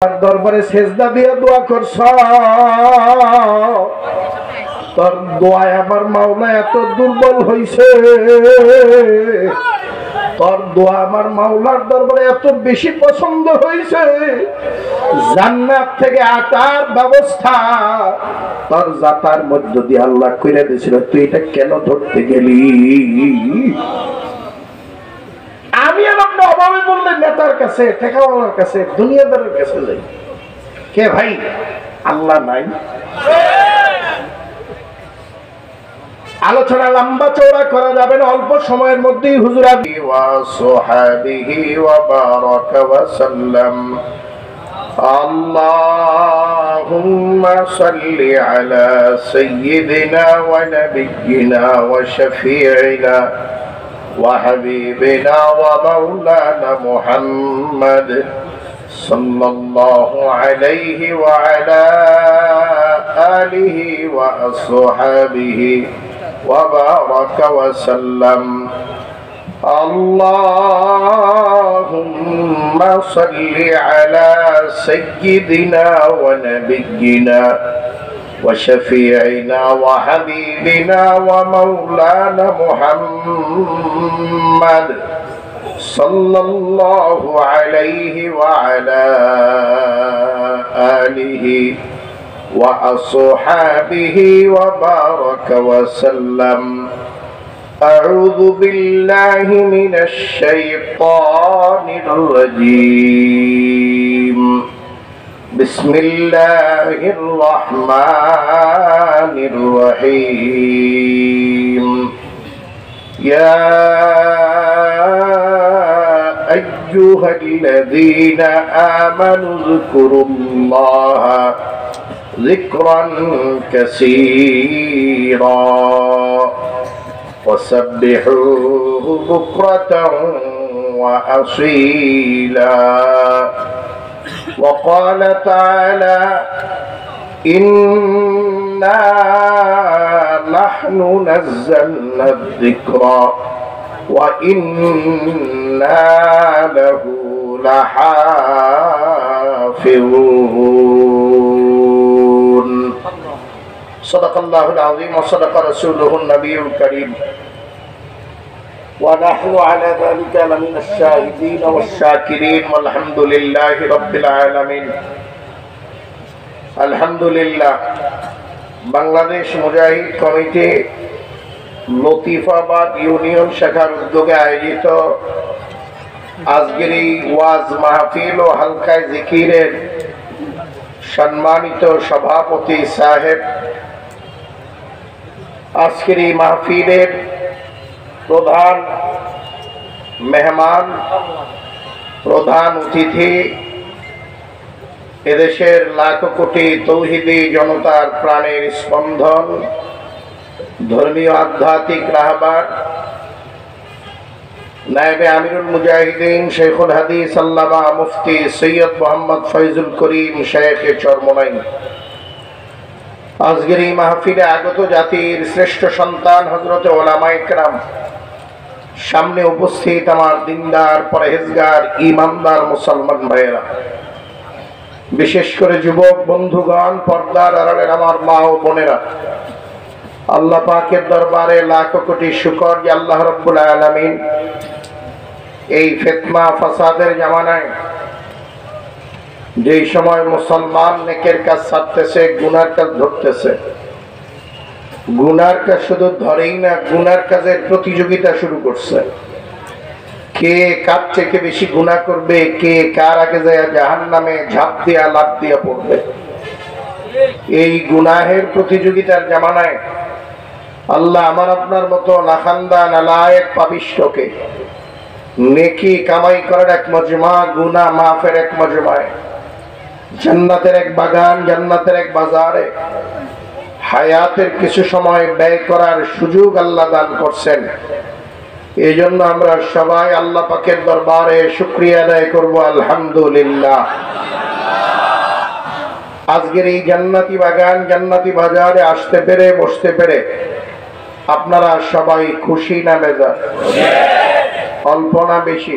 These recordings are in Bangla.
দরবারে সেজদা দিয়ে দোয়া করছ, তোর দোয়ায় আমার মাওলা এত দুর্বল হইছে, তোর দোয়া আমার মাওলার দরবারে এত বেশি পছন্দ হইছে, জান্নাত থেকে আটার ব্যবস্থা তোর জাতার মধ্য দিয়ে আল্লাহ কইরা দিয়েছিল। তুই এটা কেন ধরতে গেলি? আমি আর আপনি অভাবে বললে নেতার কাছে, ঠেকাওয়ালার কাছে, দুনিয়াদারের কাছে যাই। কে ভাই? আল্লাহ নাই। আলোচনা লম্বা চওড়া করা যাবে না, অল্প সময়ের মধ্যেই হুজুর ওয়া সাহাবিহি ওয়া বারাকা ওয়া সাল্লাম। আল্লাহুম্মা সাল্লি আলা সাইয়্যিদিনা ওয়া নাবিয়্যিনা ওয়া শাফিঈনা وحبيبنا ومولانا محمد صلى الله عليه وعلى آله وأصحابه وبارك وسلم. اللهم صل على سيدنا ونبينا وشفيعنا وحبيبنا ومولانا محمد صلى الله عليه وعلى آله وأصحابه وبارك وسلم. أعوذ بالله من الشيطان الرجيم. بسم الله الرحمن الرحيم. يا أيها الذين آمنوا اذكروا الله ذكرا كثيرا وسبحوه بكرة وأصيلا. وقال تعالى إنا نحن نزلنا الذكر وإنا له لحافظون. صدق الله العظيم وصدق رسوله النبي الكريم ونحن على ذلك لمن الشاهدين والشاكرين والحمد لله رب العالمين. আলহামদুলিল্লাহ, বাংলাদেশ মুজাহিদ কমিটি লতিফাবাদ ইউনিয়ন শাখার উদ্যোগে আয়োজিত আজকের এই ওয়াজ মাহফিল ও হালকায় জিকিরের সম্মানিত সভাপতি সাহেব, আজকের এই মাহফিলের প্রধান মেহমান, প্রধান অতিথি, এদেশের লাখ কোটি তৌহিদি জনতার প্রাণের স্পন্দন, ধর্মীয় আধ্যাত্মিক রাহবার নায়েবে আমিরুল মুজাহিদিন শেখুল হাদিস আল্লামা মুফতি সৈয়দ মোহাম্মদ ফয়জুল করিম শেখে চরমনাই, আজকের এই মাহফিলে আগত জাতির শ্রেষ্ঠ সন্তান হযরতে উলামায়ে কেরাম, সামনে উপস্থিত আমার দিনদার পরহেজগার ঈমানদার মুসলমান ভাইয়েরা, বিশেষ করে যুবক বন্ধুগণ, পর্দার আড়ালের আমার মা ও বোনেরা, আল্লাহ পাকের দরবারে লাখ কোটি শুকর যে আল্লাহ রাব্বুল আলামিন এই ফিতনা ফাসাদের জামানায় যেই সময় মুসলমান নেকের কাজ ছাড়তেছে, গুনার কাজ ধরতেছে, গুনার কাজ শুধু ধরেই না, গুনার কাজের প্রতিযোগিতা শুরু করছে। কে কার থেকে বেশি গুনাহ করবে, কে কার আগে যায় জাহান্নামে ঝাঁপ দিয়া লাফ দিয়া পড়বে। এই গুনাহের প্রতিযোগিতার জামানায় আল্লাহ আমার আপনার মতো নাখান্দা নালায়েক পাপিষ্ঠকে নেকি কামাই করার এক মজমা, গুনাহ মাফের এক মজমায়, জান্নাতের এক বাগান, জান্নাতের এক বাজারে হায়াতের কিছু সময় ব্যয় করার সুযোগ আল্লাহ দান করছেন। এই জন্য আমরা সবাই আল্লাহ পাকের দরবারে শুকরিয়া আদায় করব, আলহামদুলিল্লাহ। আজকের এই জান্নাতি বাগান, জান্নাতি বাজারে আসতে পেরে, বসতে পেরে আপনারা সবাই খুশি না বেজার? অল্প না বেশি?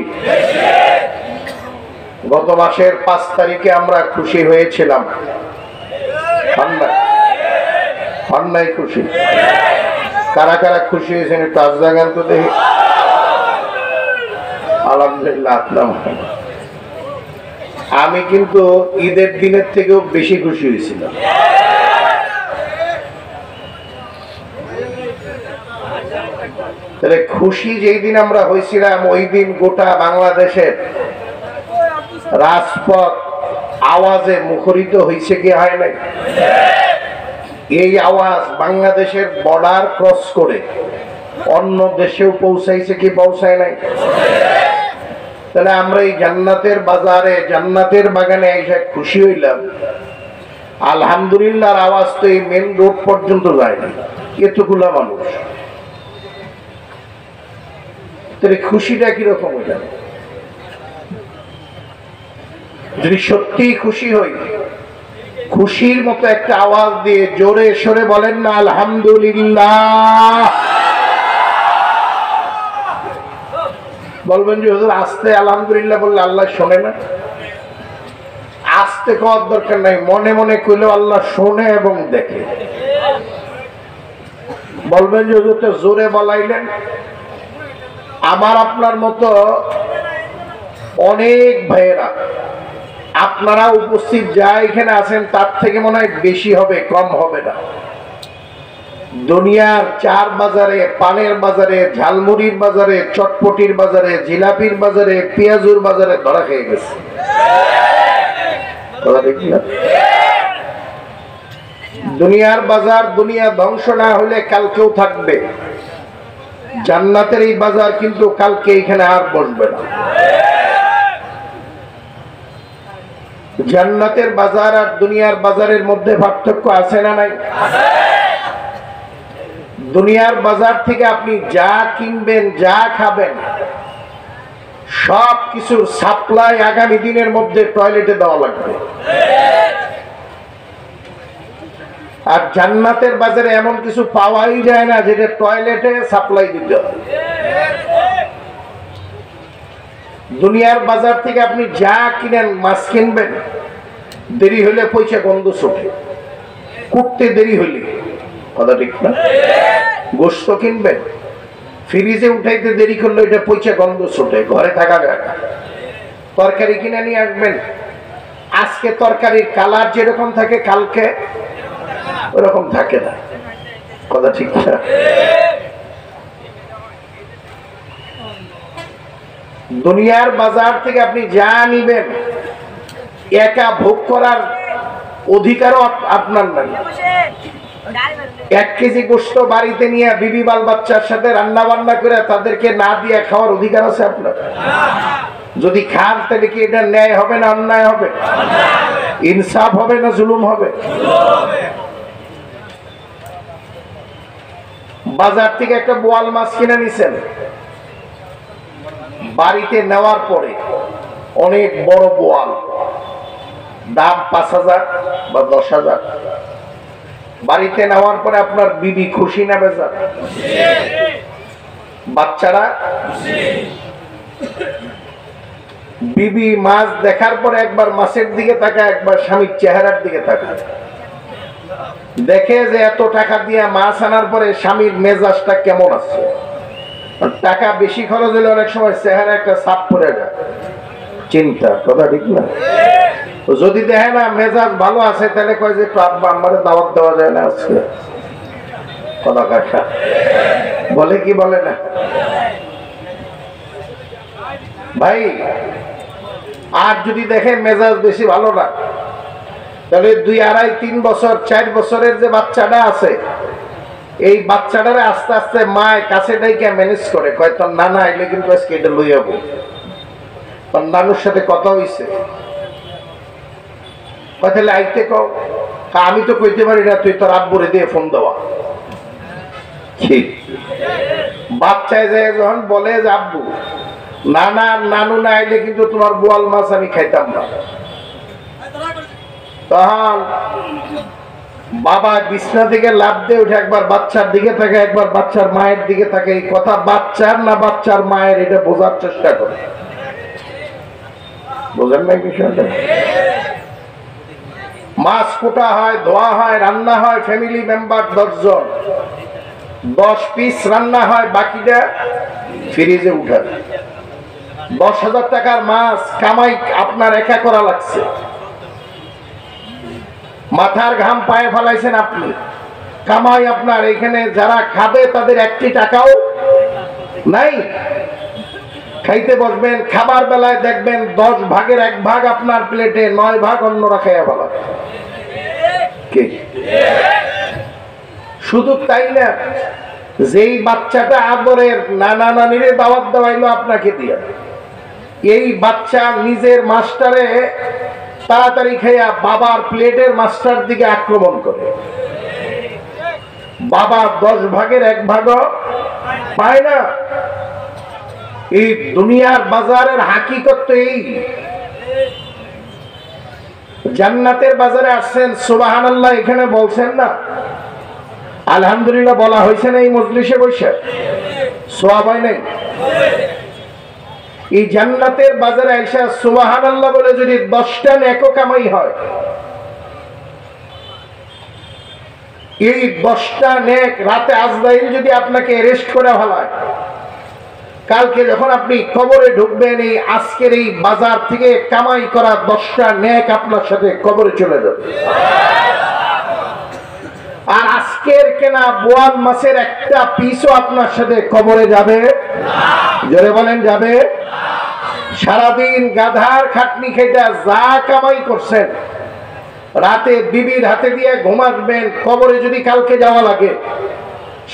গত মাসের 5 তারিখে আমরা খুশি হয়েছিলাম, নাই খুশি? কারা কারা খুশি হয়েছেন একটু আজ জাগান তো দেখি। আলহামদুলিল্লাহ। আমি কিন্তু ঈদের দিনের থেকেও বেশি খুশি হয়েছিলাম। তাহলে খুশি যেই দিন আমরা হয়েছিলাম ওই দিন গোটা বাংলাদেশের রাজপথ আওয়াজে মুখরিত হয়েছে কি হয় নাই? এই আওয়াজ বাংলাদেশের বর্ডার ক্রস করে অন্য দেশেও পৌঁছাইছে কি পৌঁছায় নাই? তাহলে আমরা এই জান্নাতের বাজারে জান্নাতের বাগানে এসে খুশি হইলাম। আলহামদুলিল্লাহর আওয়াজ তো এই মেন রোড পর্যন্ত যায়নি, এতগুলা মানুষ। তাহলে খুশিটা কিরকম হইল? যদি সত্যি খুশি হই, খুশির মতো একটা আওয়াজ দিয়ে জোরে সরে বলেন না আলহামদুলিল্লাহ। বলবেন যে হুজুর আস্তে আলহামদুলিল্লাহ বললে আল্লাহ শোনে না। আস্তে কওয়ার দরকার নাই, মনে মনে কইলেও আল্লাহ শোনে এবং দেখে। বলবেন যে হুজুর তো জোরে বলাইলেন। আমার আপনার মতো অনেক ভাইয়েরা, আপনারা উপস্থিত যা এখানে আছেন তার থেকে মনে হয় বেশি হবে, কম হবে না। দুনিয়ার চার বাজারে, পানের বাজারে, ঝালমুড়ির বাজারে, চটপটির বাজারে, জিলাপির বাজারে, পেঁয়াজুর বাজারে ধরা খেয়ে গেছে। দুনিয়ার বাজার, দুনিয়া ধ্বংস না হলে কালকেও থাকবে। জান্নাতের এই বাজার কিন্তু কালকে এখানে আর বসবে না। জান্নাতের বাজার আর দুনিয়ার বাজারের মধ্যে পার্থক্য আছে না নাই? দুনিয়ার বাজার থেকে আপনি যা কিনবেন, যা খাবেন, সব কিছুর সাপ্লাই আগামী দিনের মধ্যে টয়লেটে দেওয়া লাগবে। আর জান্নাতের বাজারে এমন কিছু পাওয়াই যায় না যেটা টয়লেটে সাপ্লাই দিতে হয়। দুনিয়ার বাজার থেকে আপনি যা কিনেন, মাছ কিনবেন, দেরি হলে পয়সা গন্ধ ছোটে, কুটতে দেরি হলে, কথা ঠিক না? গোশত কিনবেন, ফ্রিজে উঠাইতে দেরি করলে এটা পয়সা গন্ধ ছোটে, ঘরে থাকা যায় না। তরকারি কিনে নিয়ে আসবেন, আজকে তরকারির কালার যেরকম থাকে কালকে ওরকম থাকে না, কথা ঠিক না? দুনিয়ার বাজার থেকে আপনি যা নিবেন, একা ভোগ করার অধিকারও আপনার নাই। 1 কেজি গোশত বাড়িতে নিয়ে বিবি বাল বাচ্চার সাথে রান্না বান্না করে তাদেরকে না দিয়ে খাওয়ার অধিকার আছে আপনার? যদি খান তাহলে কি এটা ন্যায় হবে না অন্যায় হবে? ইনসাফ হবে না জুলুম হবে? বাজার থেকে একটা বোয়াল মাছ কিনে নিছেন, বাড়িতে নেওয়ার পরে অনেক বড় বোয়াল, দাম 5,000 বা 10,000। বাড়িতে নেওয়ার পরে আপনার বিবি খুশি না বেজার? বাচ্চারা বিবি মাছ দেখার পরে একবার মাছের দিকে তাকায়, একবার স্বামীর চেহারার দিকে তাকায়, দেখে যে এত টাকা দিয়ে মাছ আনার পরে স্বামীর মেজাজটা কেমন আছে। টাকা বেশি খরচ হলে অনেক সময় চেহারা একটা ছাপ পড়ে যায়, চিন্তা, কথা ঠিক না? যদি দেখে না মেজাজ ভালো আছে তাহলে কয় যে আব্বা আমারে দাওয়াত দেওয়া যায় না আজকে, কথা কাটা বলে কি বলে না ভাই? আর যদি দেখে মেজাজ বেশি ভালো না, তাহলে 2, 2.5, 3 বছর 4 বছরের যে বাচ্চাটা আছে, এই বাচ্চাটারে আস্তে আস্তে মায়ের কাছে ডাইকে ম্যানেজ করে, কয় তোর নানা আইলে কিন্তু আজকে এটা লই যাবো, তোর নানুর সাথে কথা হইছে, তাহলে আইতে কও, আমি তো কইতে পারি না, তুই তোর আব্বুরে দিয়ে ফোন দেওয়া। ঠিক বাচ্চায় যায় যখন বলে যে আব্বু নানা নানু না আইলে কিন্তু তোমার বোয়াল মাছ আমি খাইতাম না, তখন বাবা বিছনা থেকে লাফ দিয়ে উঠে একবার বাচ্চার দিকে থাকে, একবার বাচ্চার মায়ের দিকে থাকে, এই কথা বাচ্চার না বাচ্চার মায়ের এটা বোঝার চেষ্টা করে। বোঝেন নাই বিষয়টা? মাছ কোটা হয়, ধোয়া হয়, রান্না হয়, ফ্যামিলি মেম্বার 10 জন, 10 পিস রান্না হয়, বাকিটা ফ্রিজে উঠান। 10,000 টাকার মাছ কামাই আপনার একা করা লাগছে, মাথার ঘাম পায়ে ফেলাইছেন আপনি, কামাই আপনার। এখানে যারা খাবে তাদের 1টি টাকাও নাই। খাইতে বসবেন, খাবার বেলায় দেখবেন 10 ভাগের 1 ভাগ আপনার প্লেটে, 9 ভাগ অন্যরা খেয়ে ফেলা। শুধু তাই না, যেই বাচ্চাটা আদরের নানা নানিরে দাওয়াত দেওয়াইলো আপনাকে দিয়ে, এই বাচ্চা নিজের মাস্টারে তাড়াতাড়ি খাইয়া বাবার প্লেটের মাস্টার দিকে আক্রমণ করে। বাবা 10 ভাগের 1 ভাগও পায় না। এই দুনিয়ার বাজারের হাকিকত তো এই। জান্নাতের বাজারে আসছেন, সুবহানাল্লাহ এখানে বলছেন না, আলহামদুলিল্লাহ বলা হয়েছে না এই মজলিসে বসে? সওয়াব হয় নাই? এই জান্নাতের বাজারে আইসা সুবহানাল্লাহ বলে যদি 10টা নেক কামাই হয়, এই 10টা নেক রাতে আজরাইল যদি আপনাকে অ্যারেস্ট করে ফেলায়, কালকে যখন আপনি কবরে ঢুকবেন, এই আজকের এই বাজার থেকে কামাই করা 10টা নেক আপনার সাথে কবরে চলে যাবে। আর আজকের কেনা বোয়াল মাছের একটা পিসও আপনার সাথে কবরে যাবে না। জোরে বলেন যাবে? সারাদিন গাধার খাটনি খেটা যা কামাই করছেন, রাতে বিবির হাতে দিয়ে ঘুমাবেন, কবরে যদি কালকে যাওয়া লাগে,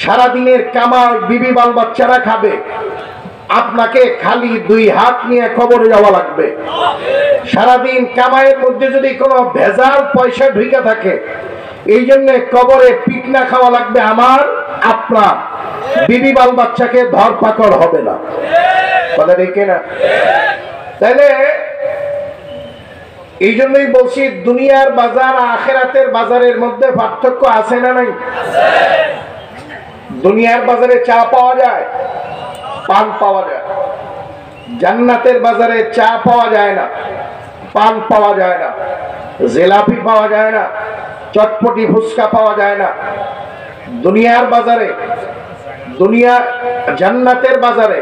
সারাদিনের কামাই বিবি বাল বাচ্চারা খাবে, আপনাকে খালি 2 হাত নিয়ে কবরে যাওয়া লাগবে। সারাদিন কামাইয়ের মধ্যে যদি কোনো ভেজাল পয়সা ঢুকে থাকে, এই জন্য কবরে পিটনা খাওয়া লাগবে আমার আপনার, বিবি বাল বাচ্চাকে ধরপাকড় হবে না। কথা দেখে না? তাহলে এই জন্যই বলছি, দুনিয়ার বাজার আখিরাতের বাজারের মধ্যে পার্থক্য আছে না নাই? দুনিয়ার বাজারে চা পাওয়া যায়, পান পাওয়া যায়। জান্নাতের বাজারে চা পাওয়া যায় না, পান পাওয়া যায় না, জিলাপি পাওয়া যায় না, চটপটি ফুচকা পাওয়া যায় না। দুনিয়ার বাজারে, জান্নাতের বাজারে,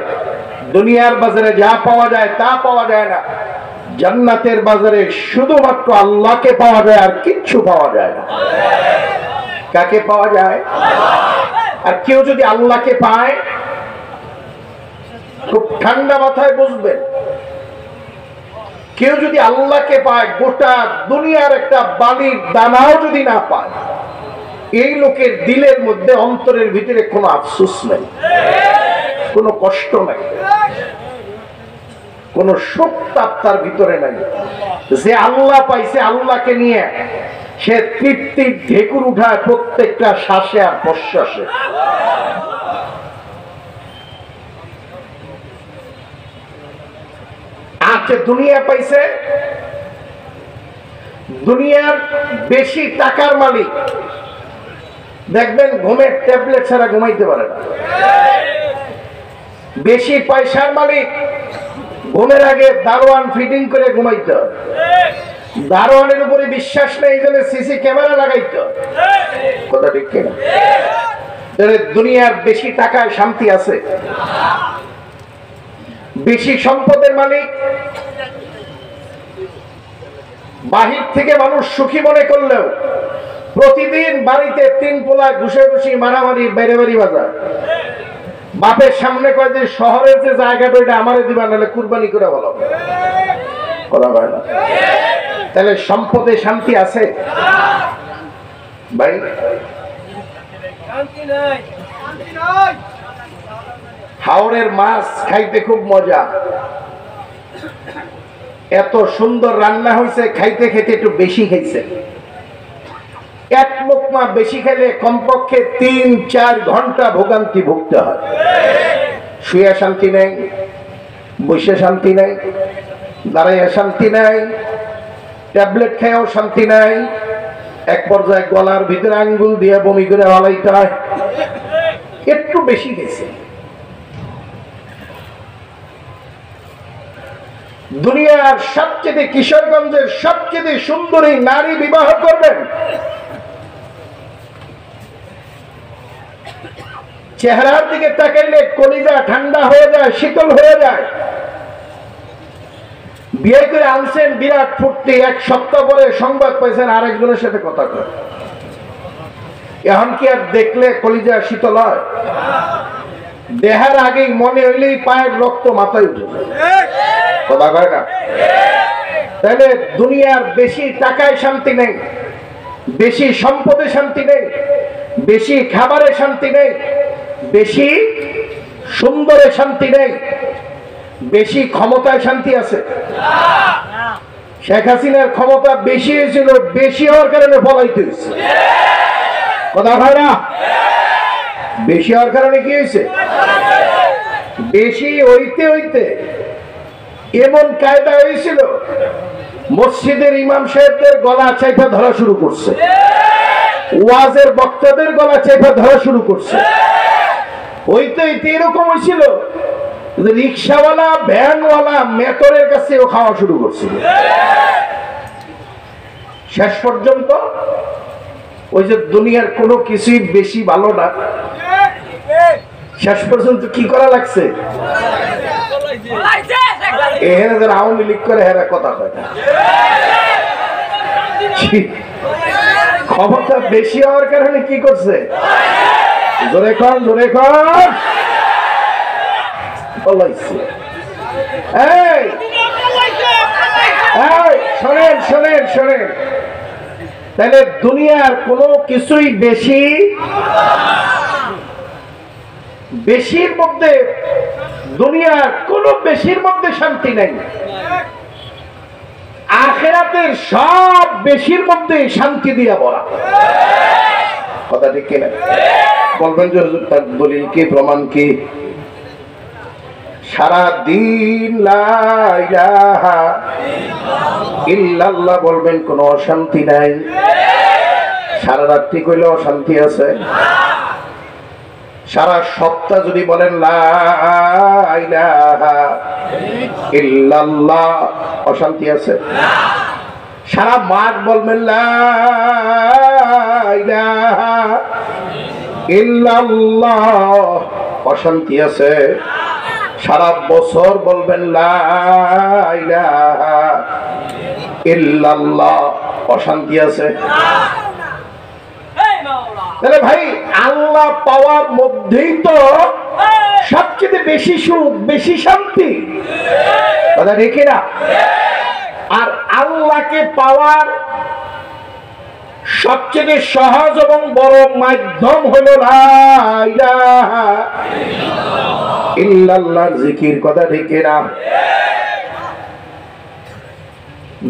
দুনিয়ার বাজারে যা পাওয়া যায় তা পাওয়া যায় না। জান্নাতের বাজারে শুধুমাত্র আল্লাহকে পাওয়া যায়, আর কিচ্ছু পাওয়া যায় না। কাকে পাওয়া যায়? আর কেউ যদি আল্লাহকে পায়, খুব ঠান্ডা মাথায় বুঝবেন, কেউ যদি আল্লাহকে পায়, গোটা দুনিয়ার একটা বালির দানাও যদি না পায়, এই লোকের দিলের মধ্যে, অন্তরের ভিতরে কোনো আফসোস নাই, কোনো কষ্ট নাই, কোন শোক তাপ তার ভিতরে নাই। যে আল্লাহ পাইছে, আল্লাহকে নিয়ে সে তৃপ্তির ঢেকুর উঠায় প্রত্যেকটা শ্বাসে আর প্রশ্বাসে। আজকে দুনিয়া পাইছে, দুনিয়ার বেশি টাকার মালিক দেখবেন ঘুমের ট্যাবলেট ছাড়া ঘুমাইতে পারে না। বেশি পয়সার মালিক ঘুমের আগে দারোয়ান ফিটিং করে ঘুমাইতে হয়। দারোয়ানের উপরে বিশ্বাস নেই, এই জন্য সিসি ক্যামেরা লাগাইতে হয়। কথা ঠিক কিনা? দুনিয়ার বেশি টাকায় শান্তি আছে? বেশি সম্পদের মালিক বাহির থেকে মানুষ সুখী মনে করলেও প্রতিদিন বাড়িতে 3 পোলা ঘুষাঘুষি, মারামারি, বেড়েবাড়ি বাজার। বাপের সামনে কয় যে শহরের যে জায়গাটা ওইটা আমারে দিবা, নাহলে কুরবানি করে বলো। কথা হয় না? তাহলে সম্পদে শান্তি আছে ভাই? হাওড়ের মাছ খাইতে খুব মজা, এত সুন্দর রান্না হয়েছে, খাইতে খেতে একটু বেশি খাইছে। 1 লোকমা বেশি খেলে কমপক্ষে 3-4 ঘন্টা ভোগান্তি ভুগতে হয়। শুয়ে শান্তি নেই, বসে শান্তি নেই, দাঁড়াইয়া শান্তি নাই, ট্যাবলেট খেয়েও শান্তি নাই। এক পর্যায়ে গলার ভিতরে আঙ্গুল দিয়ে বমি করে হলাইতে হয়, একটু বেশি গেছে। দুনিয়ার সবচেয়ে কিশোরগঞ্জের সবচেয়ে সুন্দরী নারী বিবাহ করবেন, চেহারার দিকে তাকাইলে কলিজা ঠান্ডা হয়ে যায়, শীতল হয়ে যায়। বিয়ে করে আনছেন, বিরাট ফুর্তি, এক সপ্তাহ পরে সংবাদ পাইছেন আরেকজনের সাথে কথা কয়। এখন কি আর দেখলে কলিজা শীতল হয়? দেহার আগেই মনে হইলেই পায়ের রক্ত মাথায় উঠে যায়, কথা কয় না? তাহলে দুনিয়ার বেশি টাকায় শান্তি নেই, বেশি সম্পদে শান্তি নেই, বেশি খাবারে শান্তি নেই, বেশি সুন্দরে শান্তি নেই, বেশি ক্ষমতায় শান্তি আছে? শেখ হাসিনার ক্ষমতা বেশি হয়েছিল, বেশি হওয়ার কারণে পলাইতে হয়েছে, কথা হয় না? বেশি হওয়ার কারণে কি হয়েছে? বেশি হইতে হইতে এমন কায়দা হয়েছিল, মসজিদের ইমাম সাহেবদের গলা চাইপা ধরা শুরু করছে, ওয়াজের বক্তাদের গলা চাইপা ধরা শুরু করছে। হইতে হইতে এরকম হয়েছিল, রিক্সাওয়ালা ভ্যানওয়ালা মেতরের কাছেও খাওয়া শুরু করছিল। শেষ পর্যন্ত ওই যে দুনিয়ার কোনো কিছুই বেশি ভালো না, শেষ পর্যন্ত কি করা লাগছে? এখানে যারা আওয়ামী লীগ করে হেরা কথা হয় না, ক্ষমতা বেশি হওয়ার কারণে কি করছে? জোরে কর, জোরে কর। শোনেন শোনেন শোনেন, তাহলে দুনিয়ার কোনো কিছুই বেশির মধ্যে, দুনিয়ার কোন বেশির মধ্যে শান্তি নাই। আখিরাতের সব বেশির মধ্যে শান্তি দিয়া ভরা, কথা ঠিক কিনা? বলবেন যে হুজুর তার দলিল কি, প্রমাণ কি? সারা দিন লা ইলাহা ইল্লাল্লাহ বলবেন, কোনো অশান্তি নাই। সারা রাত্রি কইলে অশান্তি আছে? সারা সপ্তাহ যদি বলেন লা ইলাহা ইল্লাল্লাহ, অশান্তি আছে? সারা মাস বলবেন লা ইলাহা ইল্লাল্লাহ, অশান্তি আছে? সারা বছর বলবেন লা ইলাহা ইল্লাল্লাহ, অশান্তি আছে? তাহলে ভাই, আল্লাহ পাওয়ার মধ্যেই তো সবচেয়ে বেশি সুখ, বেশি শান্তি, কথা দেখি না? আর আল্লাহকে পাওয়ার সবচেয়ে সহজ এবং বড় মাধ্যম হলো লা ইলাহা ইল্লাল্লাহর জিকির, কথা ঠিক না?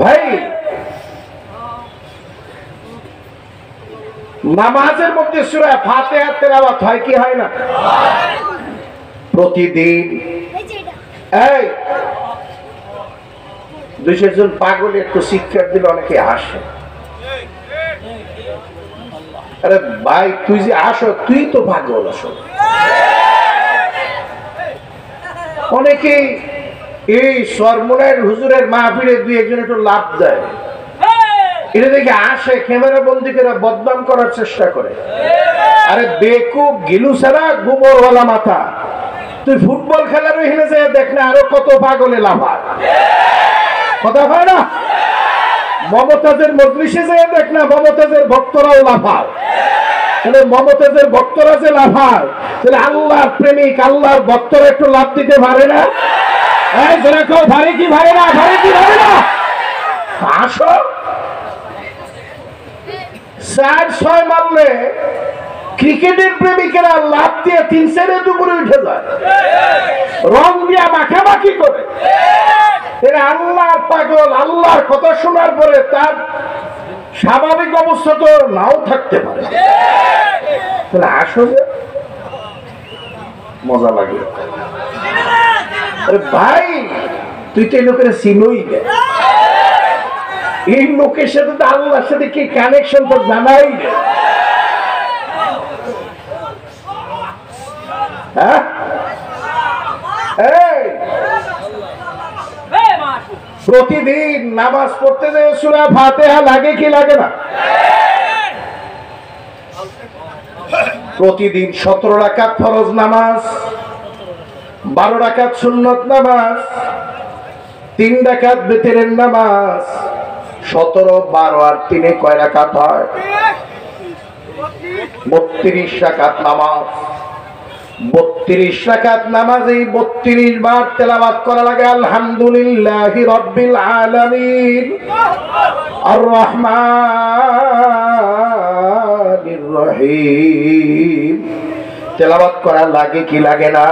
ভাই, নামাজের মধ্যে সূরা ফাতিহা তেলাওয়াত হয় কি হয় না? প্রতিদিন। এই 200 জন পাগল একটু শিক্ষা দিলে অনেকে হাসে। আরে ভাই, তুই যে আসো, তুই তো পাগল আসো। অনেকে এই সরমনের হুজুরের মাহফিলে 2-1 একটু লাভ দেয়, এটা দেখে আসে, ক্যামেরা বন্দি করে বদনাম করার চেষ্টা করে। আরে বেকুব, গিলু ছাড়া গোবরওয়ালা মাথা, তুই ফুটবল খেলার ওইখানে যায় দেখ না, আরো কত পাগলে লাফায়, কথা হয় না? মমতাজের মজলিসে যায় দেখ না, মমতাজের ভক্তরাও লাফায়। তাহলে মমতাজের ভক্তরা যে লাফায়, তাহলে আল্লাহর প্রেমিক, আল্লাহর ভক্তরা একটু লাভ দিতে পারে না? ভারে কি ভারে না, ভারে কি ভারে না? আসো, 4-6 মারলে ক্রিকেটের প্রেমিকেরা লাভ দিয়ে 3-4 উপরে উঠে যায়, রং দিয়া মাখামাখি করে। আল্লাহর পাগল, আল্লাহর কথা শোনার পরে তার স্বাভাবিক অবস্থা তো নাও থাকতে পারে। তাহলে আসলে মজা লাগে। ভাই, তুই তো এই লোকের চিনই না, এই লোকের সাথে তো আল্লাহর সাথে কি কানেকশন তো জানাই না। হ্যাঁ, প্রতিদিন নামাজ পড়তে যে সূরা ফাতিহা লাগে কি লাগে না? প্রতিদিন 17 রাকাত ফরজ নামাজ, 12 রাকাত সুন্নত নামাজ, 3 রাকাত বিতরের নামাজ। 17, 12 আর 3 কয় রাকাত হয়? 32 রাকাত নামাজ। 32 রাকাত নামাজে 32 বার তেলাওয়াত করা লাগে আলহামদুলিল্লাহি রাব্বিল আলামিন আর রহমানির রহিম। তেলাওয়াত করা লাগে কি লাগে না?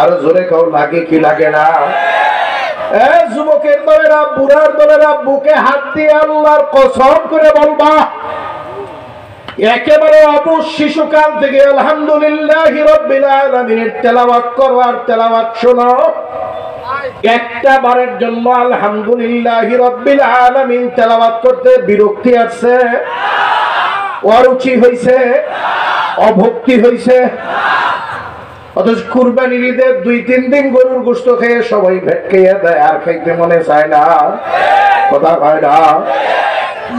আর জোরে কও লাগে কি লাগে না? যুবকের দলেরা, বুড়ার দলেরা বুকে হাত দিয়ে আল্লাহর কসম করে বলবা, একেবারে অবুঝ শিশুকাল থেকে আলহামদুলিল্লাহি রাব্বিল আলামিনের তেলাওয়াত করো আর তেলাওয়াত শোনো। একটা বারের জন্য আলহামদুলিল্লাহি রাব্বিল আলামিন তেলাওয়াত করতে বিরক্তি আসছে, অরুচি হইছে, অভক্তি হইছে? অথচ কুরবানির ঈদে 2-3 দিন গরুর গোশত খেয়ে সবাই ভেটকাইয়া দেয়, আর খাইতে মনে চায় না। কথা হয় না?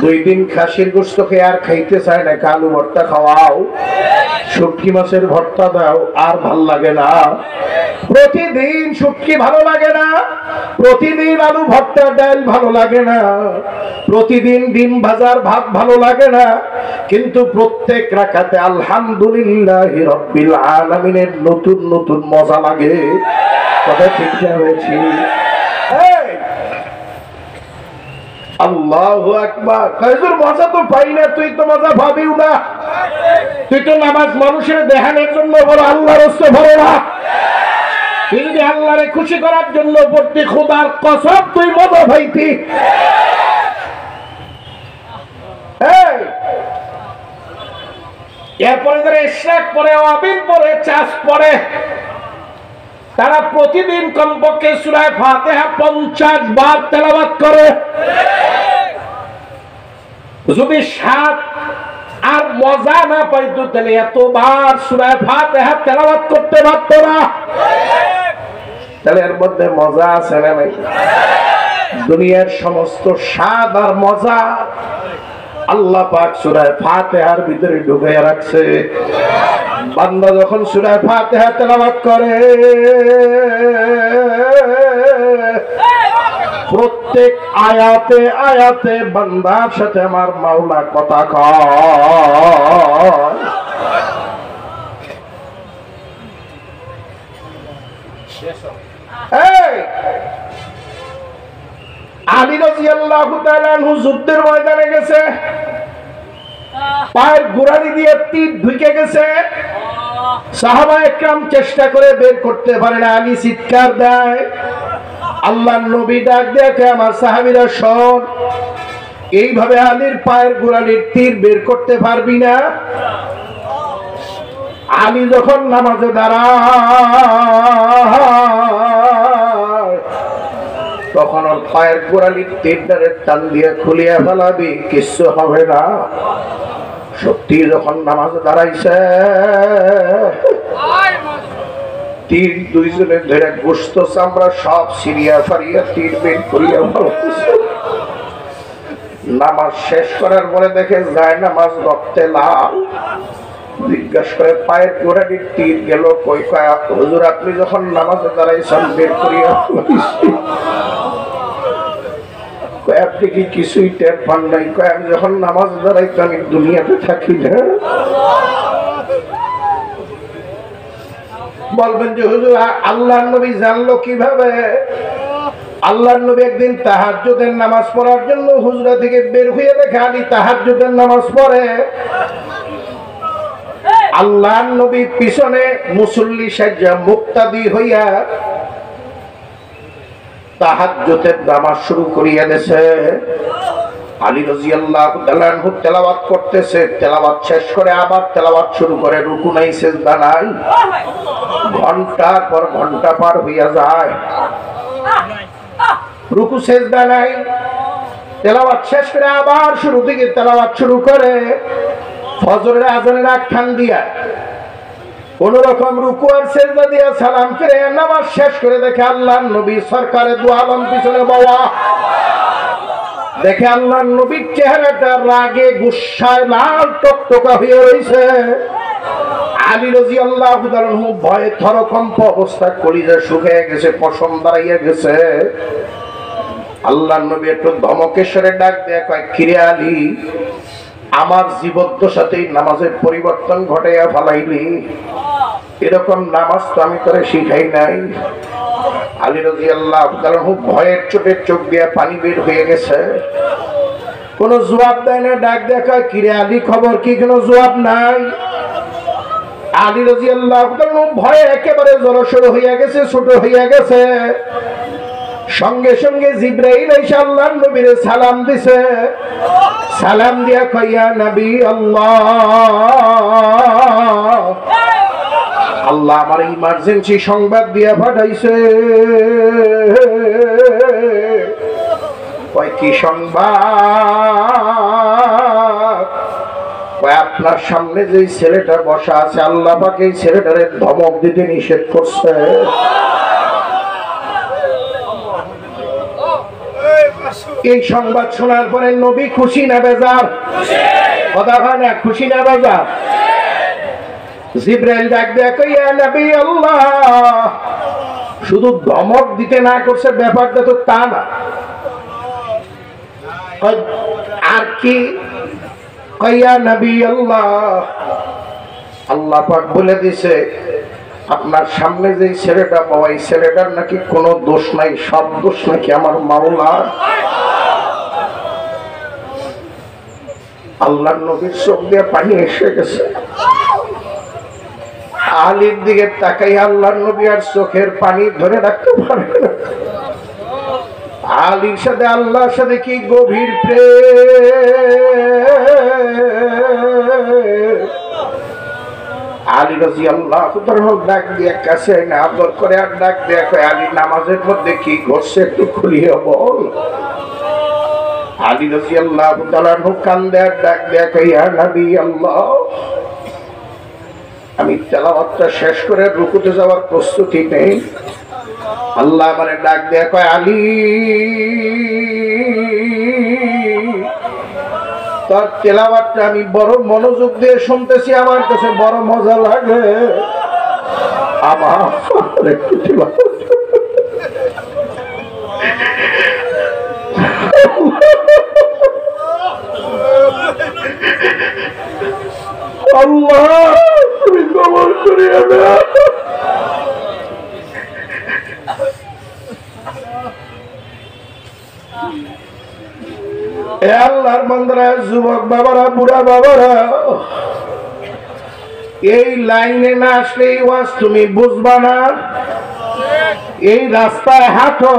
2 দিন খাসির গোশত খেয়ে আর খাইতে চায় না। আলু ভর্তা খাওয়াও, শুটকি মাছের ভর্তা দাও, আর ভাল লাগে না। প্রতিদিন শুটকি ভালো লাগে না, প্রতিদিন আলু ভর্তা ডাল ভালো লাগে না, প্রতিদিন ডিম ভাজার ভাত ভালো লাগে না, কিন্তু প্রত্যেক রাকাতে আলহামদুলিল্লাহি রাব্বিল আলামিনের নতুন নতুন মজা লাগে। কথা ঠিক হয়েছে? আল্লাহু আকবার। কাজের মজা তো পাই না, তুই তো মজা পাবিও না। তুই তো নামাজ মানুষের দেখানোর জন্য বড়, আল্লাহর রাস্তে বড় না। তুই যদি আল্লাহরে খুশি করার জন্য পড়তি, খোদার কসম তুই মজা পাইতি। এরপরে যারা ইশরাক পড়ে, আবিন পড়ে, চাষ পড়ে, তারা প্রতিদিন কমপক্ষে সূরা ফাতিহা 50 বার তেলাওয়াত করে। যদি স্বাদ আর মজা না পাইতো তাহলে এতবার সূরা ফাতিহা তেলাওয়াত করতে পারতো না। তাহলে এর মধ্যে মজা আছে না নাই? দুনিয়ার সমস্ত স্বাদ আর মজা আল্লাহ পাক সূরা ফাতিহার ভিতরে ঢুকাইয়া রাখছে। বান্দা যখন সূরা ফাতিহা তেলাওয়াত করে, প্রত্যেক আয়াতে আয়াতে বান্দার সাথে আমার মাওলা কথা কয়। আলী রাদিয়াল্লাহু তাআলা আনহু যুদ্ধের ময়দানে গেছে, পায়ের গোড়ালি দিয়ে তীর ঢুকে গেছে। সাহাবায়ে কেরাম চেষ্টা করে বের করতে পারে না। আলী চিৎকার দেয়, আল্লাহর নবী ডাক দেখে, আমার সাহাবীরা শোন, এইভাবে আলীর পায়ের গোড়ালির তীর বের করতে পারবি না। আলী যখন নামাজে দাঁড়ায়, তখন ওর পায়ের গোড়ালির তীরটারে টান দিয়ে খুলিয়া ফেলাবি, কিচ্ছু হবে না। সত্যি যখন নামাজে দাঁড়াইছে, তীর দুইজনে ধরে গোশত চামড়া সব সিরিয়া ফারিয়া তীর বের করিয়া ফেলাইছে। নামাজ শেষ করার পরে দেখে যায় নামাজ রক্তে লাল। জিজ্ঞাসা করে, পায়ের গোড়ালির তীর গেল কই? কয়, হুজুর আপনি যখন নামাজে দাঁড়াইছেন বের করিয়া ফেলাইছি। আপনি কি কিছুই টের পান নাই? কয়, আমি যখন নামাজ দাঁড়াইতো আমি দুনিয়াতে থাকি না। বলবেন যে হুজুর আল্লাহর নবী জানলো কিভাবে? আল্লাহর নবী একদিন তাহাজ্জুদের নামাজ পড়ার জন্য হুজরা থেকে বের হয়ে দেখে আলী তাহাজ্জুদের নামাজ পড়ে। আল্লাহর নবী পিছনে মুসল্লি সাজ্জা মুক্তাদি হইয়া তাহাজ্জুদের নামাজ শুরু করিয়া দেছে। আলী রাদিয়াল্লাহু তাআলা আনহু তেলাওয়াত করতেছে, তেলাওয়াত শেষ করে আবার তেলাওয়াত শুরু করে, রুকু নাই, সিজদা নাই। ঘন্টার পর ঘন্টা পার হইয়া যায়, রুকু সিজদা নাই। তেলাওয়াত শেষ করে আবার শুরু থেকে তেলাওয়াত শুরু করে। ফজরের আজানের আগ খান দিয়া কোন রকম রুকু আর সিজদা দিয়ে সালাম ফিরে নামাজ শেষ করে দেখে আল্লাহর নবী সরকারে দু আলম পিছনে বাবা দেখে আল্লাহর নবীর চেহারাটা রাগে গুসায় লাল টকটকা হয়ে রয়েছে। আলী রাদিয়াল্লাহু তাআলা ভয়ে থরকম্প অবস্থা, কলিজা শুকিয়ে গেছে, পশম দাঁড়াইয়া গেছে। আল্লাহর নবী একটু ধমকেশ্বরে ডাক দেয়া কয়, কিরে আলী, আমার জীবদ্দশাতেই নামাজের পরিবর্তন ঘটাইয়া ফেলাইলি, এরকম নামাজ তো আমি তোরে শিখাই নাই। আলী রাদিয়াল্লাহু তাআলা ভয়ের চোটে চোখ দিয়ে পানি বের হয়ে গেছে, কোনো জবাব দেয় না। ডাক দেখা, কিরে আলী, খবর কি? কোনো জবাব নাই। আলী রাদিয়াল্লাহু তাআলা ভয়ে একেবারে জড়সড় হইয়া গেছে, ছোট হইয়া গেছে। সঙ্গে সঙ্গে জিবরাইল এসে আল্লাহর নবীর সালাম দিছে। সালাম দিয়া কইয়া, নবী আল্লাহ, আল্লাহ আমার ইমার্জেন্সি সংবাদ দিয়া পাঠাইছে। কয় কি সংবাদ? কয় আপনার সামনে যে ছেলেটা বসা আছে, আল্লাহ পাক এই ছেলেটারে ধমক দিতে নিষেধ করছে। এই সংবাদ শোনার পরে নবী খুশি না বেজার? কথা হয় না, খুশি না বেজার? জিবরাইল ডাক দেয়া কই, ইয়া নবী আল্লাহ, শুধু ধমক দিতে না করছে ব্যাপারটা তো তা না, আর কি? ইয়া নবী আল্লাহ, আল্লাহ পাক বলে দিছে আপনার সামনে যে ছেলেটা বাবা, এই ছেলেটার নাকি কোনো দোষ নাই, সব দোষ নাকি আমার মাওলার। আল্লাহর নবীর চোখ দিয়ে পানি এসে গেছে। আলীর দিকে তাকাই আল্লাহর নবী আর চোখের পানি ধরে রাখতে পারে না। আলীর সাথে আল্লাহর সাথে কি গভীর প্রেম। আলী রাদিয়াল্লাহু তাআলা ডাক দিয়ে কাছে না আদর করে আর ডাক দিয়ে কয়, আলী, নামাজের মধ্যে কি ঘটছে একটু খুলিয়ে বল। আলী রাদিয়াল্লাহু তাআলা কান্দে আর ডাক দিয়ে কয়, ইয়া নবী আল্লাহ, আমি তেলাওয়াতটা শেষ করে রুকুতে যাওয়ার প্রস্তুতি নেই। আল্লাহ আমারে ডাক দিয়ে কয়, আলী, তার তেলাওয়াতটা আমি বড় মনোযোগ দিয়ে শুনতেছি, আমার কাছে বড় মজা লাগে। আমার একটু তেলাওয়াত আল্লাহ তুমি কবুল করিয়া দাও। এ আল্লাহর বান্দারা, যুবক বাবারা, বুড়া বাবারা, এই লাইনে না আসলে এই ওয়াজ তুমি বুঝবা না। এই রাস্তায় হাঁটো,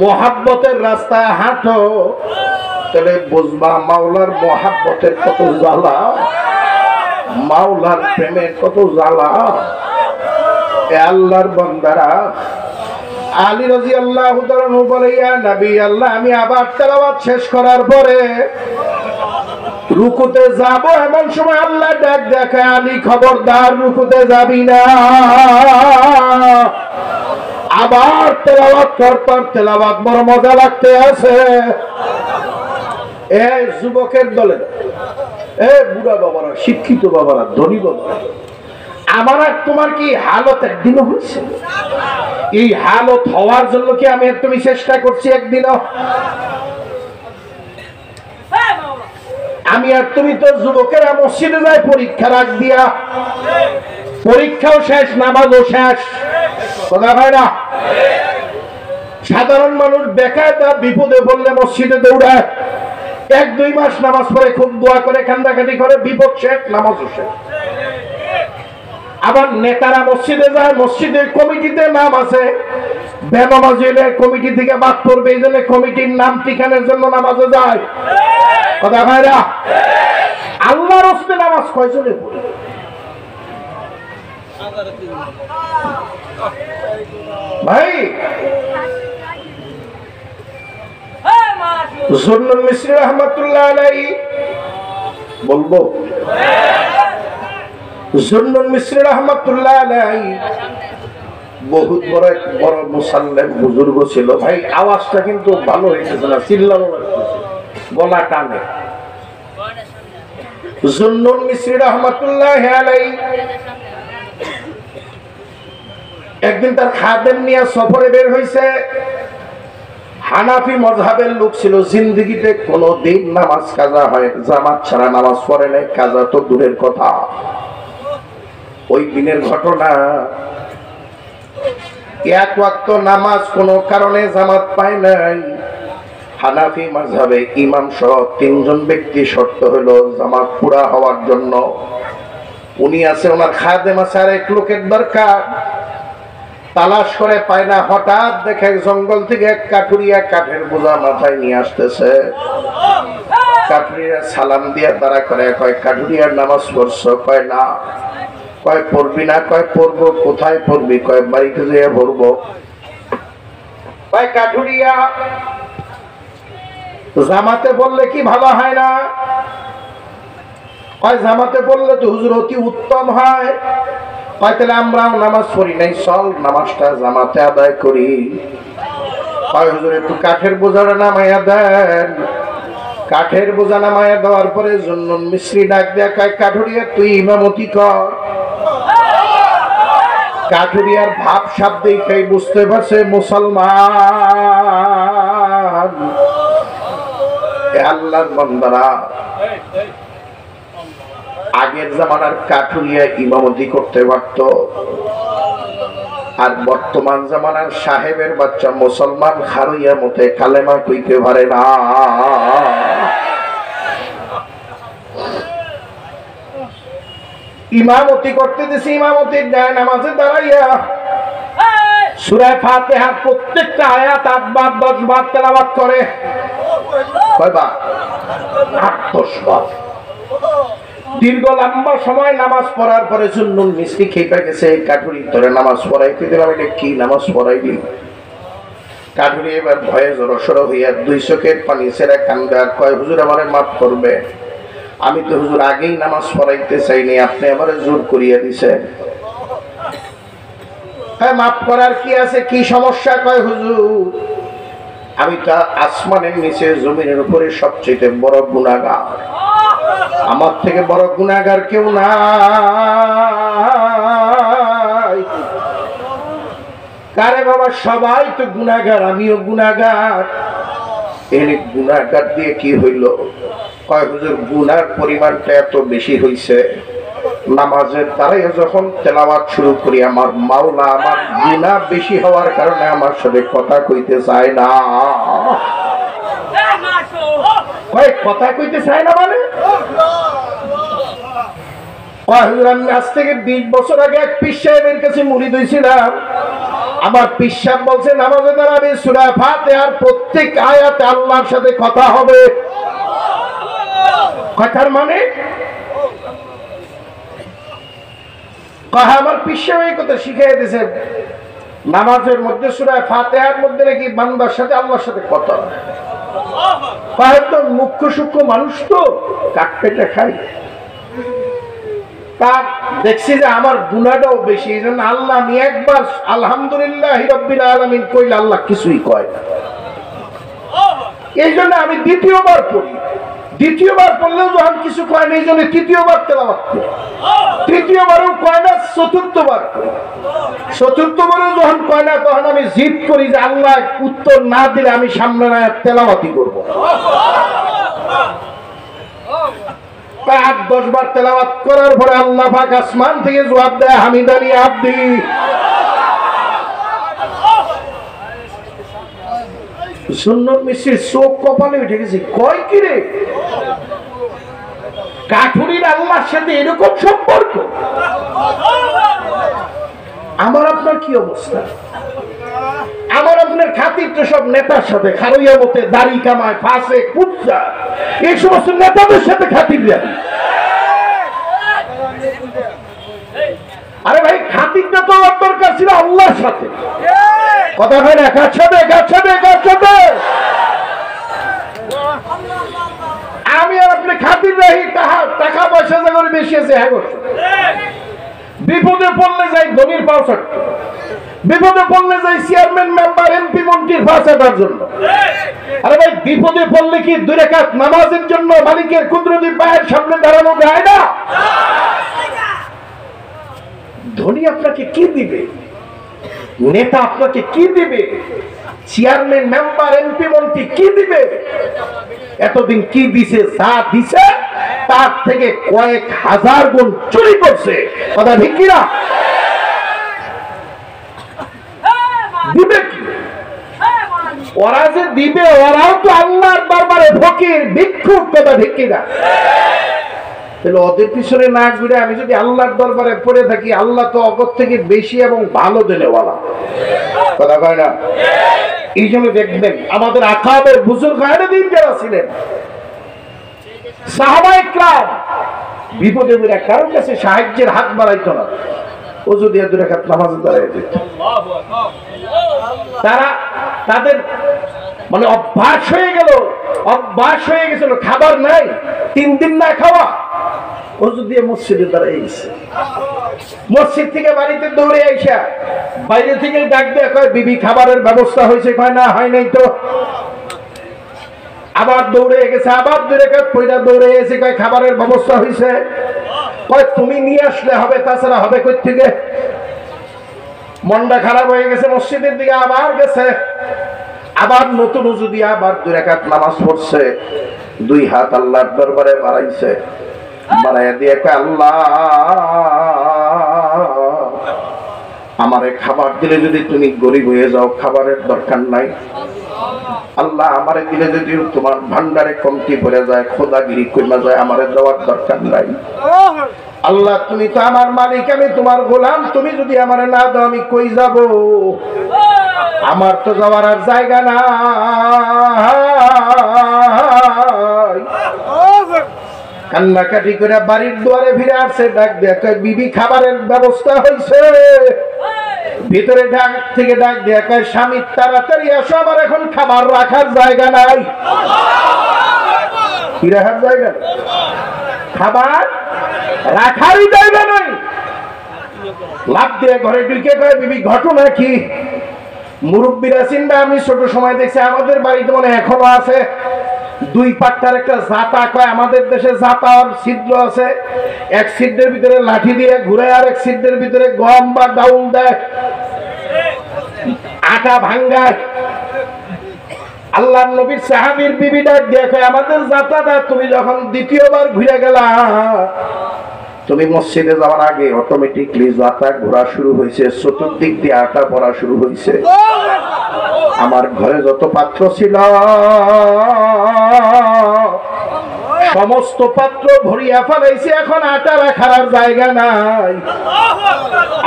মোহাব্বতের রাস্তায় হাঁটো, তাহলে বুঝবা মাওলার মোহাব্বতের কত জ্বালা, মাওলার প্রেমের কত জ্বালা। এ আল্লাহর বান্দারা, আলী রাদিয়াল্লাহু তাআলা বলে, ইয়া নবী আল্লাহ, আমি আবার তেলাওয়াত শেষ করার পরে রুকুতে যাব, এমন সময় আল্লাহ ডাক দেখে, আলী খবরদার রুকুতে যাবি না, আবার তেলাওয়াত কর, তেলাওয়াত বড় মজা লাগতে আছে। এ যুবকের দলে, এ বুড়া বাবারা, শিক্ষিত বাবারা, ধনী বাবারা, আমার আর তোমার কি হালত একদিনও হয়েছে? এই হালত হওয়ার জন্য কি আমি আর তুমি চেষ্টা করছি একদিনও? আমি আর তুমি তো যুবকেরা মসজিদে যায় পরীক্ষা রাখ দিয়া, পরীক্ষাও শেষ, নামাজও শেষ। কথা হয় না? সাধারণ মানুষ বেকায়দা বিপদে বললে মসজিদে দৌড়ায়, 1-2 মাস নামাজ পড়ে খুব দোয়া করে, কান্দাকাটি করে, বিপদ শেষ, নামাজও শেষ। আবার নেতারা মসজিদে যায়, মসজিদের কমিটিতে নাম আছে, বেনামাজি হলে কমিটি থেকে বাদ পড়বে, এই জন্য কমিটির নাম ঠিকানার জন্য নামাজে যায়। কথা ভাইরা, আল্লাহর রাস্তে নামাজ কয়জনে পড়ে? ভাই জুন্নুন মিসরি রাহমাতুল্লাহ আলাইহি বলবো, জুন্নুন মিসরি রহমাতুল্লাহ আলাইহি বহুত বড় এক বড় মুসাল্লেম বুজুর্গ ছিল। ভাই আওয়াজটা কিন্তু ভালো হয়েছে না, চিল্লানো লাগতেছে, গলা টানে। জুন্নুন মিসরি রহমাতুল্লাহ আলাইহি একদিন তার খাদেম নিয়ে সফরে বের হয়েছে। হানাফি মযহাবের লোক ছিল, জিন্দেগিতে কোনোদিন নামাজ কাজা হয় জামাত ছাড়া নামাজ পড়ে নাই, কাজা তো দূরের কথা। ওই দিনের ঘটনা, এক ওয়াক্ত নামাজ কোনো কারণে জামাত পায় নাই। হানাফি মাযহাবে ইমাম সহ তিনজন ব্যক্তি শর্ত হলো জামাত পুরা হওয়ার জন্য। উনি আছে, ওনার খাদেম আছে, আর এক লোকের দরকার। তালাশ করে পায় না, হঠাৎ দেখে জঙ্গল থেকে এক কাঠুরিয়া কাঠের বোঝা মাথায় নিয়ে আসতেছে। কাঠুরিয়া সালাম দিয়া তারা করে, কয় কাঠুরিয়ার নামাজ পড়ছো? কয় না। কয় পড়বি না? কয় পড়বো। কোথায় পড়বি? কয় বাড়িতে যেয়ে পড়বো। কয় কাঠুরিয়া জামাতে বললে কি ভালো হয় না? কয় জামাতে বললে তো হুজুর অতি উত্তম হয়। কয় তাহলে আমরাও নামাজ পড়ি নাই, চল নামাজটা জামাতে আদায় করি। কয় হুজুর একটু কাঠের বোঝাটা নামাইয়া দেন। কাঠের বোঝা নামাইয়া দেওয়ার পরে জুন্নুন মিসরি ডাক দেয়া কয় কাঠুরিয়া তুই ইমামতি কর। কাঠুরিয়ার ভাব সাপ দেখে বুঝতে পারছে মুসলমান। আল্লাহর বান্দারা, আগের জামানার কাঠুরিয়া ইমামতি করতে পারত, আর বর্তমান জামানার সাহেবের বাচ্চা মুসলমান খারুইয়া মতে কালেমা কইতে পারে না। ইমামতি করতে দিছি, ইমামতির যায় নামাজে দাঁড়াইয়া সূরা ফাতিহার প্রত্যেকটা আয়াত ৮ বার ১০ বার তেলাওয়াত করে। কয়বার? ৮-১০ বার। দীর্ঘ লম্বা সময় নামাজ পড়ার পরে জুন্নুন মিসরি খেপে গেছে। কাঠুরি তোরে নামাজ পড়াইতে দিলাম, এটা কি নামাজ পড়াইবি? কাঠুরি এবার ভয়ে জড়সড় হইয়া ২ চোখের পানি ছেড়ে কান্দে আর কয় হুজুর আমারে মাফ করবে, আমি তো হুজুর আগেই নামাজ পড়াইতে চাইনি, আপনি আমারে জোর করিয়া দিছেন। হ্যাঁ মাফ করার কি আছে, কি সমস্যা? কয় হুজুর আমি তো আসমানের নিচে জমিনের উপরে সবচেয়ে বড় গুনাহগার, আমার থেকে বড় গুনাহগার কেউ নাই। কারে বাবা, সবাই তো গুনাহগার, আমিও গুনাহগার। এর গুনাহগার দিয়ে কি হইল? কয় হুজুর গুনার পরিমাণটা এত বেশি হইছে, নামাজের দ্বারাই যখন তেলাওয়াত শুরু করি আমার মাওলা আমার গুনাহ বেশি হওয়ার কারণে আমার সাথে কথা কইতে চায় না। কয় কথা কইতে চায় না মানে? আমি আজ থেকে ২০ বছর আগে এক পীর সাহেবের কাছে মুরিদ হইছিলাম। আমার পীর সাহেব বলছে নামাজে দাঁড়াবে সূরা ফাতিহার প্রত্যেক আয়াতে আল্লাহর সাথে কথা হবে। কথার মানে আমার পীর সাহেব এই কথা শিখিয়ে দিয়েছে, নামাজের মধ্যে সূরা ফাতিহার মধ্যে নাকি বান্দার সাথে আল্লাহর সাথে কথা হয়। তো মুখ্য সূক্ষ্ম মানুষ তো কাঠ পেটে খাই, তার দেখছি যে আমার গুনাহটাও বেশি, এই জন্য আল্লাহ আমি একবার আলহামদুলিল্লাহ রাব্বিল আলামিন কইলে আল্লাহ কিছুই কয় না। এই জন্য আমি দ্বিতীয়বার পড়ি, দ্বিতীয়বার পড়লেও যখন কিছু কয় না এই জন্য তৃতীয়বার তেলাওয়াত করি, তৃতীয়বারও কয় না চতুর্থবার করি, চতুর্থবারও যখন কয় না তখন আমি জিদ করি যে আল্লাহ উত্তর না দিলে আমি সামনে না তেলাওয়াতই করবো। ৮-১০ বার তেলাওয়াত করার পরে আল্লাহ পাক আসমান থেকে জবাব দেয় হামিদানি আব্দি। সুন্নত মিষ্টির চোখ কপালে উঠে গেছে, কয় কি রে কাঠুরির আল্লাহর সাথে এরকম সম্পর্ক? আমার আপনার কি অবস্থা? আমার আপনার খাতির তো সব নেতার সাথে, খারুইয়া মতে দাড়ি কামায় ফাঁসে কুচ্চা এই সমস্ত নেতাদের সাথে খাতির দেয়। আরে ভাই খাতিরটা তো দরকার ছিল আল্লাহর সাথে। কথা হয় না? কাছাবে কাছাবে কাছাবে আমি আর আপনি খাতির রাহি, টাকা পয়সা যখন বেশি আছে হ্যাঁ বিপদে পড়লে যাই ধনির পাও ছাড়তে, বিপদে পড়লে যাই চেয়ারম্যান মেম্বার এমপি মন্ত্রীর পা ছাড়ার জন্য। আরে ভাই বিপদে পড়লে কি 2 রাকাত নামাজের জন্য মালিকের কুদরতি পায়ের সামনে দাঁড়ানো যায় না? ধনী আপনাকে কি দিবে, নেতা আপনাকে কি দিবে, চেয়ারম্যান মেম্বার এমপি মন্ত্রী কি দিবে? এতদিন কি দিছে? যা দিছে তার থেকে কয়েক হাজার গুণ চুরি করছে। কথা ঠিক কিনা? দিবে কি? ওরা যে দিবে ওরাও তো আল্লাহর দরবারে ফকির ভিক্ষুক। কথা ঠিক কিনা? তাহলে ওদের পিছনে না ঘুরে আমি যদি আল্লাহর দরবারে পড়ে থাকি, আল্লাহ তো অগর থেকে বেশি এবং ভালো দেনেওয়ালা। কথা কয় না? এই জন্য দেখবেন আমাদের আকাবের বুজুর্গ দিন যারা ছিলেন সাহাবায়ে কেরাম, বিপদে পড়ে কারোর কাছে সাহায্যের হাত বাড়াইতো না, ও যদি 2 রাকাত নামাজে দাঁড়ায় যেত। তারা তাদের মানে অভ্যাস হয়ে গেছিল, খাবার নাই, 3 দিন না খাওয়া, ওযু দিয়ে মসজিদে দাঁড়ায় গেছে। মসজিদ থেকে বাড়িতে দৌড়ে আইসা বাইরে থেকে ডাক দেয়া কয়, বিবি খাবারের ব্যবস্থা হয়েছে? কয় না, হয় নাই তো। আবার দৌড়ে গেছে, আবার 2 রাকাত পয়দা দৌড়ে এসে কয় খাবারের ব্যবস্থা হয়েছে? কয় তুমি নিয়ে আসলে হবে, তাছাড়া হবে কই থেকে? মনটা খারাপ হয়ে গেছে, মসজিদের দিকে আবার গেছে, আবার নতুন উজু দিয়ে আবার 2 রাকাত নামাজ পড়ছে, 2 হাত আল্লাহর দরবারে বাড়াইছে, বাড়াইয়া দিয়ে কয়, আল্লাহ আমারে খাবার দিলে যদি তুমি গরিব হয়ে যাও, খাবারের দরকার নাই। আল্লাহ আমারে দিলে যদি তোমার ভান্ডারে কমতি পড়ে যায়, খোদাগিরি কইমা যায়, আমারে দেওয়ার দরকার নাই। আল্লাহ তুমি তো আমার মালিক, আমি তোমার গোলাম, তুমি যদি আমারে না দাও আমি কই যাব? আমার তো যাওয়ার আর জায়গা না। কান্নাকাটি করে বাড়ির দুয়ারে ফিরে আসছে, ডাক দেয়া কয়, বিবি খাবারের ব্যবস্থা হয়েছে? ভিতরে ডাক থেকে ডাক দেয়া কয়, স্বামী তাড়াতাড়ি আসো, আমার এখন খাবার রাখার জায়গা নাই। কি রাখার জায়গা? খাবার রাখারই জায়গা নাই। লাফ দিয়ে ঘরে ঢুকে কয়, বিবি ঘটনা কি? মুরব্বীরা চিন্তা, আমি ছোট সময় দেখছি, আমাদের বাড়িতে মনে এখনো আছে 2 পাট্টার একটা জাতা, কয় আমাদের দেশে জাতার ছিদ্র আছে, এক ছিদ্রের ভিতরে লাঠি দিয়ে ঘুরে, আর এক ছিদ্রের ভিতরে গম বা ডাউল দেয়, আটা ভাঙ্গায়। আল্লাহর নবীর সাহাবীর বিবি ডাক দিয়ে কয়, আমাদের জাতাটা তুমি যখন দ্বিতীয়বার ঘুরে গেলা, তুমি মসজিদে যাওয়ার আগে অটোমেটিকলি জাতা ঘোরা শুরু হয়েছে, চতুর্দিক দিয়ে আটা পড়া শুরু হয়েছে। আমার ঘরে যত পাত্র ছিল সমস্ত পাত্র ভরিয়া ফেলাইছে, এখন আটা রাখার আর জায়গা নাই।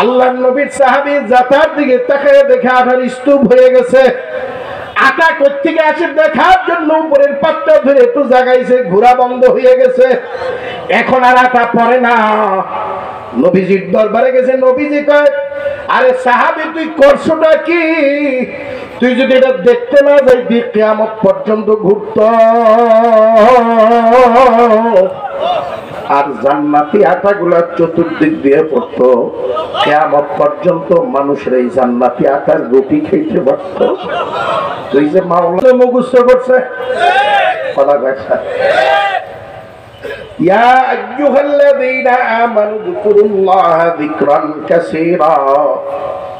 আল্লাহর নবীর সাহাবী জাতার দিকে তাকায় দেখে আটার স্তূপ হয়ে গেছে। আটা কোত্থেকে আসে দেখার জন্য উপরের পাত্র ধরে একটু জাগাইছে, ঘোরা বন্ধ হয়ে গেছে, এখন আর আটা পড়ে না। নবীজির দরবারে গেছে, নবীজি কয়, আরে সাহাবী তুই করছোটা কি? তুই যদি এটা দেখতে না যাই, কিয়ামত পর্যন্ত ঘুরত আর জান্নাতি আটাগুলা চতুর্দিক দিয়ে পড়তো, কিয়ামত পর্যন্ত মানুষের এই জান্নাতি আটার রুটি খেতে পারত। তুই যে মাওলানা মুখস্থ করছে কথা কথা। ইয়া আইয়ুহাল্লাযীনা আমানু যিকুরুল্লাহা যিকরান কাসীরা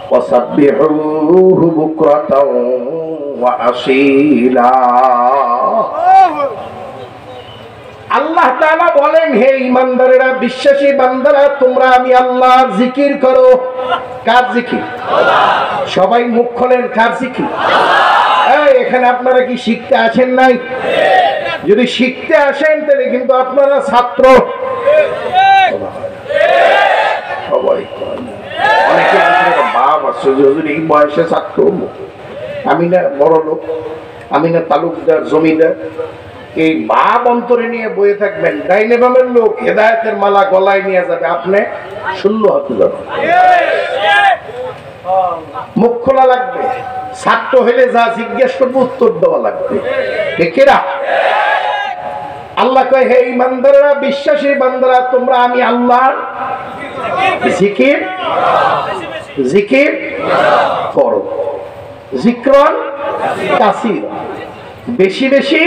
ওয়াসাব্বিহুহু বুকরাতাও ওয়া আসীলা। আল্লাহ তাআলা বলেন, হে ঈমানদারেরা, বিশ্বাসী বান্দারা, তোমরা আমি আল্লাহর জিকির করো। কার জিকির? সবাই মুখ খোলেন, কার জিকির? এখানে আপনারা কি শিখতে আসেন নাই? যদি শিখতে আসেন তাহলে কিন্তু আপনারা ছাত্র। সবাই অনেকে বাপ আছে, এই বয়সে ছাত্র। আমি না বড় লোক, আমি না তালুকদার, জমিদার, এই ভাব অন্তরে নিয়ে বয়ে থাকবেন। ডাইনে বামের লোক হেদায়েতের মালা গলায় নিয়ে যাবে, আপনি শূন্য হতে যাবেন। মুখ খোলা লাগবে, ছাত্র হইলে যা জিজ্ঞেস করবো উত্তর দেওয়া লাগবে। ঠিক না? আল্লাহ কয়, হে ঈমানদাররা, বিশ্বাসী বান্দারা, তোমরা আমি আল্লাহর জিকির জিকির করো, জিক্রন কাসীর, বেশি বেশি।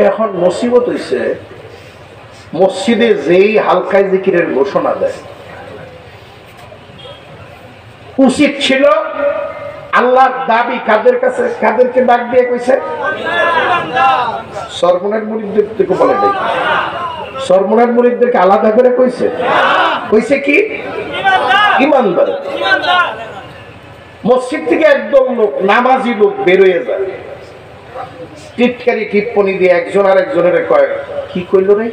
এখন মুসিবত হইছে মসজিদে যেই হালকায় জিকিরের ঘোষণা দেয়, উচিত ছিল আল্লাহর দাবি কাদের কাছে, কাদেরকে ডাক দিয়ে কইছে? সরমনের মুরিদদেরকে বলে নাই, সরমনের মুরিদদেরকে আলাদা করে কইছে। কইছে কি? ইমানদার। মসজিদ থেকে একদম লোক, নামাজি লোক বের হয়ে যায়, টিটকারি টিপ্পনি দিয়ে একজন আর একজনের কয়, কি কইল রে?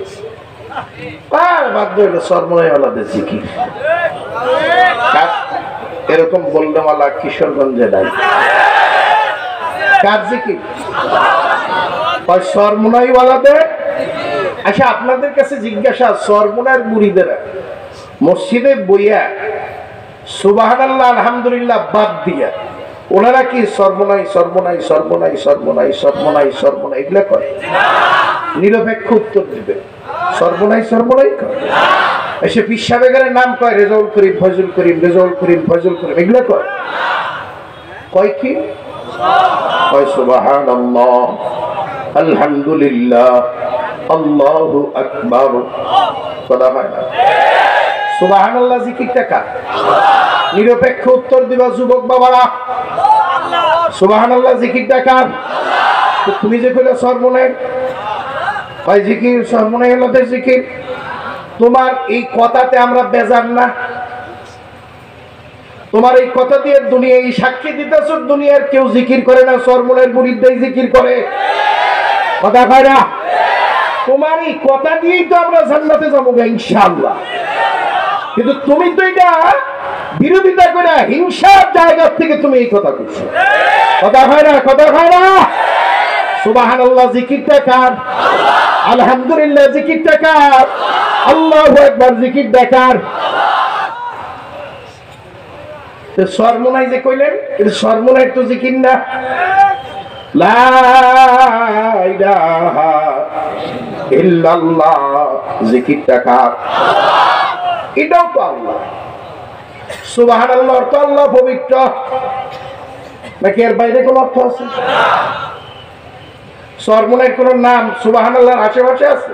আর বাধ্য হইল সরমনাই আলাদা জিকির। এরকম বললেওয়ালা কিশোরগঞ্জে নাই। কার জিকির? সরমনাইওয়ালাদের। আচ্ছা, আপনাদের কাছে জিজ্ঞাসা, সরমনার মুরিদেরা মসজিদে বইয়া সুবহানাল্লাহ আলহামদুলিল্লাহ বাদ দিয়া ওনারা কি সর্বনাই সর্বনাই সর্বনাই সর্বনাই সর্বনাই সর্বনাই এগুলা করে? নিরপেক্ষ উত্তর দিবে, সর্বনাই সর্বনাই করে। এসে পীর সাহেবের নাম কয় রেজাউল করিম, ফজল করিম, রেজাউল করিম, ফজল করিম, এগুলা কয়? কয় কি? কয় সুবহানাল্লাহ আলহামদুলিল্লাহ আল্লাহু আকবার। কথা হয় না? সুবহানাল্লাহ জিকিরটা কার? নিরপেক্ষ উত্তর দিবা যুবক বাবারা। সুবহানাল্লাহ জিকিরটা কার? তুমি যে কইলে সর্বনাই, কয় জিকির সর্বনাই আল্লাহর জিকির। তোমার এই কথাতে আমরা বেজার না? তোমার এই কথা দিয়ে দুনিয়া এই সাক্ষী দিতেছ দুনিয়ার কেউ জিকির করে না, সর্বনাইয়ের মুরিদরাই জিকির করে। কথা কয় না? তোমার এই কথা দিয়েই তো আমরা জান্নাতে যাবো ইনশাআল্লাহ। কিন্তু তুমি তো এটা বিরোধিতা করে হিংসার জায়গা থেকে তুমি এই কথা করছো। কথা হয় না? কথা হয় না? সুবহানাল্লাহ জিকিরটা কার? আলহামদুলিল্লাহ জিকিরটা কার? আল্লাহু আকবার জিকিরটা কার? সরমনাই যে কইলেন, কিন্তু সরমনাই তো জিকির না। লা ইলাহা ইল্লাল্লাহ জিকিরটা কার? এটাও তো আল্লাহ। সুবহানাল্লাহ অর্থ আল্লাহ পবিত্র, নাকি এর বাইরে কোন অর্থ আছে? সরমনের কোন নাম সুবহানাল্লাহর আশেপাশে আছে?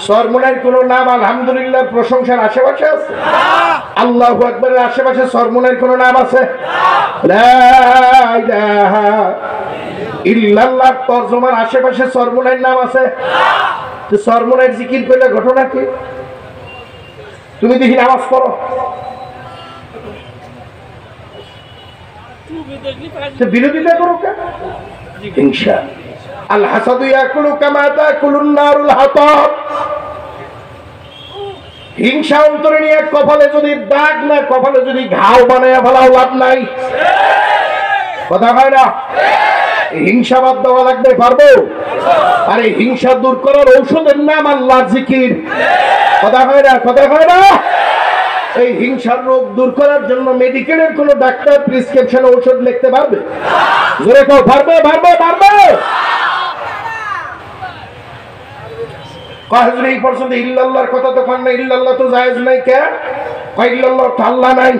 সরমনের কোন নাম আলহামদুলিল্লাহ প্রশংসার আশেপাশে আছে? আল্লাহু আকবারের আশেপাশে সরমনের কোন নাম আছে? লা ইলাহা ইল্লাল্লাহ তরজমার আশেপাশে সরমনের নাম আছে? তো সরমনের জিকির কইলে ঘটনা কি? তুমি দেখি নামাজ পড়ো, বিরোধিতা করো কেন? হিংসা। আল হাসাদু ইয়াকুলু কামা তাকুলুন নারুল হাতাব। হিংসা অন্তরে নিয়ে কপালে যদি দাগ না, কপালে যদি ঘাও বানায় ফেলাও লাভ নাই। কথা হয় না? হিংসা বাদ দেওয়া লাগবে, পারবো? আরে হিংসা দূর করার ঔষধের নাম আল্লাহর জিকির। কথা হয় না? কথা হয় না? এই হিংসার রোগ দূর করার জন্য মেডিকেলের কোন ডাক্তার প্রেসক্রিপশন ঔষধ লিখতে পারবে? জোরে কও, পারবে? পারবে? পারবে? কয়জন এই পর্যন্ত ইল্লাল্লাহর কথা তো কন না? ইল্লাল্লাহ তো জায়েজ নাই। কে কয় ইল্লাল্লাহ তো আল্লাহ নাই?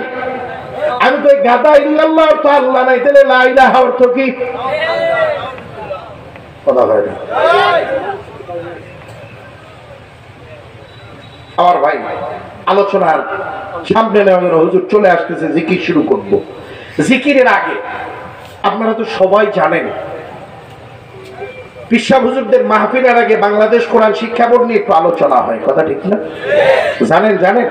আমি তো গাদা, ইল্লাল্লাহ তো আল্লাহ নাই, তাহলে লা ইলাহা অর্থ কি? কথা হয় না? আমার ভাই আলোচনার সামনে নেওয়া হুজুর চলে আসতেছে, জিকির শুরু করব। জিকিরের আগে আপনারা তো সবাই জানেন, পীর সাহেব হুজুরদের মাহফিলের আগে বাংলাদেশ কোরআন শিক্ষা বোর্ড নিয়ে একটু আলোচনা হয়। কথা ঠিক না? জানেন? জানেন?